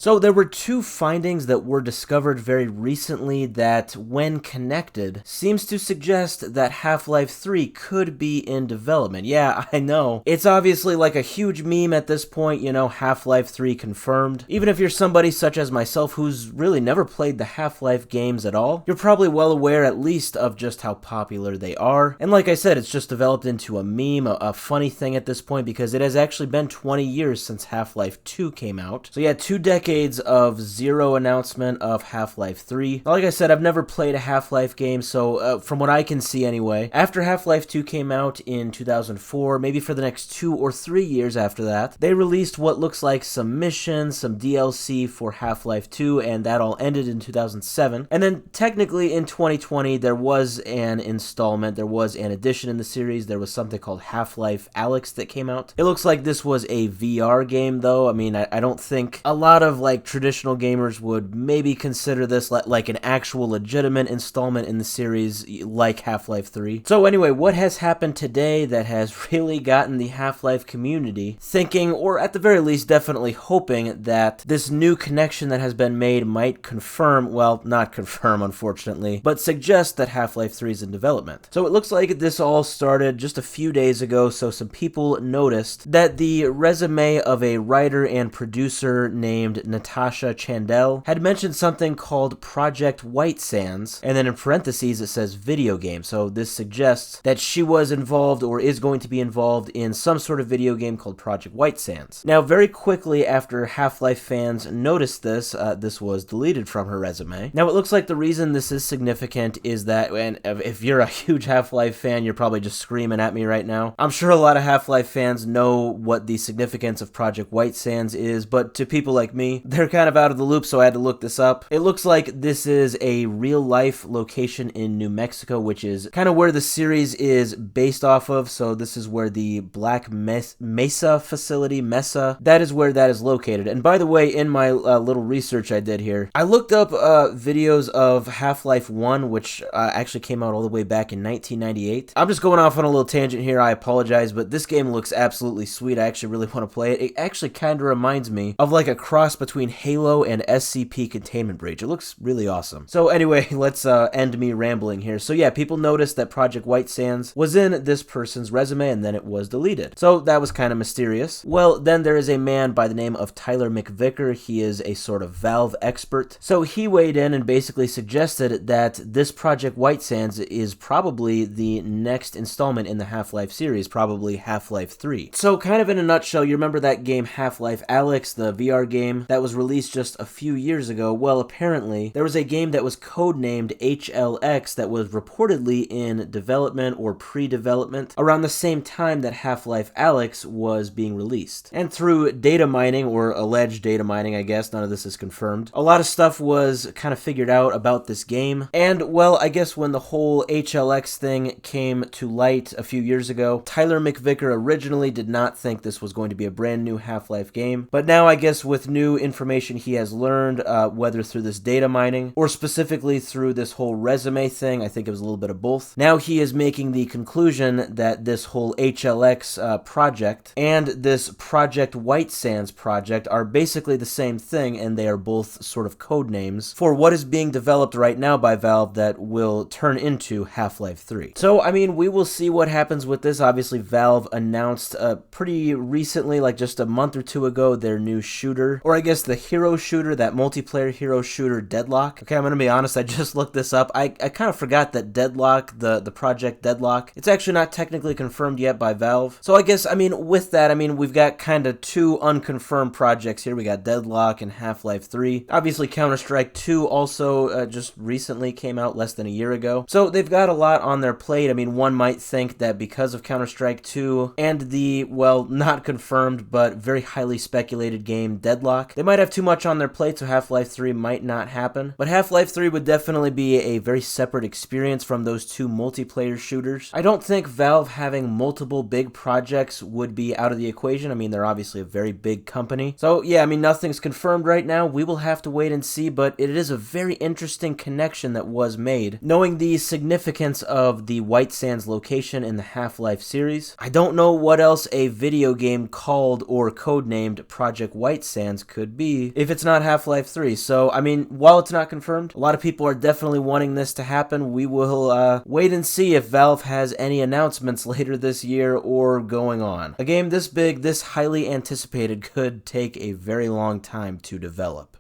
So there were two findings that were discovered very recently that, when connected, seems to suggest that Half-Life 3 could be in development. Yeah, I know. It's obviously like a huge meme at this point, you know, Half-Life 3 confirmed. Even if you're somebody such as myself who's really never played the Half-Life games at all, you're probably well aware at least of just how popular they are. And like I said, it's just developed into a meme, a funny thing at this point, because it has actually been 20 years since Half-Life 2 came out. So yeah, 2 decades of zero announcement of Half-Life 3. Like I said, I've never played a Half-Life game, so from what I can see anyway, after Half-Life 2 came out in 2004, maybe for the next 2 or 3 years after that, they released what looks like some missions, some DLC for Half-Life 2, and that all ended in 2007. And then technically in 2020, there was an installment, there was an addition in the series, there was something called Half-Life Alyx that came out. It looks like this was a VR game though. I mean, I don't think a lot of like traditional gamers would maybe consider this like an actual legitimate installment in the series like Half-Life 3. So anyway, what has happened today that has really gotten the Half-Life community thinking, or at the very least definitely hoping, that this new connection that has been made might confirm, well, not confirm unfortunately, but suggest that Half-Life 3 is in development. So it looks like this all started just a few days ago, so some people noticed that the resume of a writer and producer named Natasha Chandel had mentioned something called Project White Sands, and then in parentheses it says video game. So this suggests that she was involved or is going to be involved in some sort of video game called Project White Sands. Now, very quickly after Half-Life fans noticed this, this was deleted from her resume. Now, it looks like the reason this is significant is that, and if you're a huge Half-Life fan, you're probably just screaming at me right now. I'm sure a lot of Half-Life fans know what the significance of Project White Sands is, but to people like me, they're kind of out of the loop, so I had to look this up. It looks like this is a real-life location in New Mexico, which is kind of where the series is based off of. So this is where the Black Mesa facility, Mesa, that is where that is located. And by the way, in my little research I did here, I looked up videos of Half-Life 1, which actually came out all the way back in 1998. I'm just going off on a little tangent here, I apologize, but this game looks absolutely sweet. I actually really want to play it. It actually kind of reminds me of like a cross between Halo and SCP Containment Breach. It looks really awesome. So anyway, let's end me rambling here. So yeah, people noticed that Project White Sands was in this person's resume and then it was deleted. So that was kind of mysterious. Well, then there is a man by the name of Tyler McVicker. He is a sort of Valve expert. So he weighed in and basically suggested that this Project White Sands is probably the next installment in the Half-Life series, probably Half-Life 3. So kind of in a nutshell, you remember that game Half-Life Alyx, the VR game that was released just a few years ago? Well, apparently there was a game that was codenamed HLX that was reportedly in development or pre-development around the same time that Half-Life Alyx was being released. And through data mining, or alleged data mining, I guess, none of this is confirmed, a lot of stuff was kind of figured out about this game. And well, I guess when the whole HLX thing came to light a few years ago, Tyler McVicker originally did not think this was going to be a brand new Half-Life game. But now I guess with new information he has learned, whether through this data mining or specifically through this whole resume thing, I think it was a little bit of both, now he is making the conclusion that this whole HLX project and this Project White Sands project are basically the same thing, and they are both sort of code names for what is being developed right now by Valve that will turn into Half-Life 3. So, I mean, we will see what happens with this. Obviously, Valve announced pretty recently, like just a month or two ago, their new shooter, or I guess the hero shooter, that multiplayer hero shooter, Deadlock. Okay, I'm gonna be honest, I just looked this up. I kind of forgot that Deadlock, the project Deadlock, it's actually not technically confirmed yet by Valve. So I guess, I mean, with that, I mean, we've got kind of two unconfirmed projects here. We got Deadlock and Half-Life 3. Obviously, Counter-Strike 2 also just recently came out less than a year ago. So they've got a lot on their plate. I mean, one might think that because of Counter-Strike 2 and the, well, not confirmed, but very highly speculated game Deadlock, they might have too much on their plate, so Half-Life 3 might not happen. But Half-Life 3 would definitely be a very separate experience from those two multiplayer shooters. I don't think Valve having multiple big projects would be out of the equation. I mean, they're obviously a very big company. So yeah, I mean, nothing's confirmed right now. We will have to wait and see, but it is a very interesting connection that was made, knowing the significance of the White Sands location in the Half-Life series. I don't know what else a video game called or codenamed Project White Sands could could be if it's not Half-Life 3. So, I mean, while it's not confirmed, a lot of people are definitely wanting this to happen. We will wait and see if Valve has any announcements later this year or going on. A game this big, this highly anticipated, could take a very long time to develop.